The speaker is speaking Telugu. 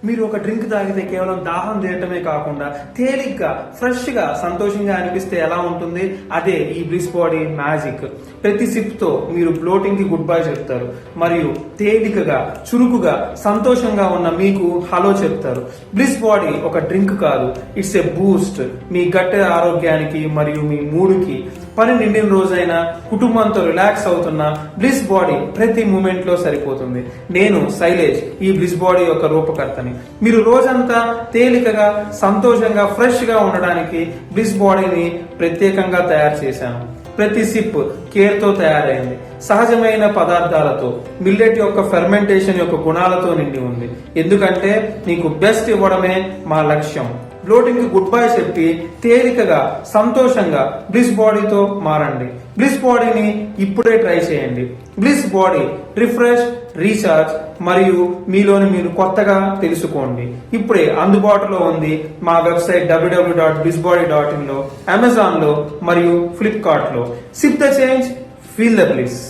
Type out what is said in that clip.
మీరు ఒక డ్రింక్ తాగితే కేవలం దాహం తీయటమే కాకుండా తేలిగ్గా ఫ్రెష్ గా సంతోషంగా అనిపిస్తే ఎలా ఉంటుంది, అదే ఈ బ్లిస్ బాడీ మ్యాజిక్. ప్రతి సిప్ తో మీరు బ్లోటింగ్ కి గుడ్ బై చెప్తారు మరియు తేలికగా చురుకుగా సంతోషంగా ఉన్న మీకు హలో చెప్తారు. బ్లిస్ బాడీ ఒక డ్రింక్ కాదు, ఇట్స్ ఎ బూస్ట్. మీ గట్ ఆరోగ్యానికి మరియు మీ మూడుకి. పని నిండిన రోజైనా కుటుంబంతో రిలాక్స్ అవుతున్న బ్లిస్ బాడీ ప్రతి మూమెంట్ లో సరిపోతుంది. నేను శైలేష్, ఈ బ్లిస్ బాడీ యొక్క రూపకర్తని. మీరు రోజంతా తేలికగా సంతోషంగా ఫ్రెష్ గా ఉండడానికి బ్లిస్ బాడీని ప్రత్యేకంగా తయారు చేశాను. ప్రతి సిప్ కేర్ తో తయారైంది, సహజమైన పదార్థాలతో, మిల్లెట్ యొక్క ఫెర్మెంటేషన్ యొక్క గుణాలతో నిండి ఉంది. ఎందుకంటే నీకు బెస్ట్ ఇవ్వడమే మా లక్ష్యం. బ్లోటింగ్ కి గుడ్ బై చెప్పి తేలికగా సంతోషంగా బ్లిస్ బాడీతో మారండి. బ్లిస్ బాడీని ఇప్పుడే ట్రై చేయండి. బ్లిస్ బాడీ రిఫ్రెష్, రీఛార్జ్ మరియు మీలోని మీరు కొత్తగా తెలుసుకోండి. ఇప్పుడే అందుబాటులో ఉంది మా వెబ్సైట్ www.blissbody.in లో, అమెజాన్ లో మరియు ఫ్లిప్కార్ట్ లో. SIP the change, feel the bliss.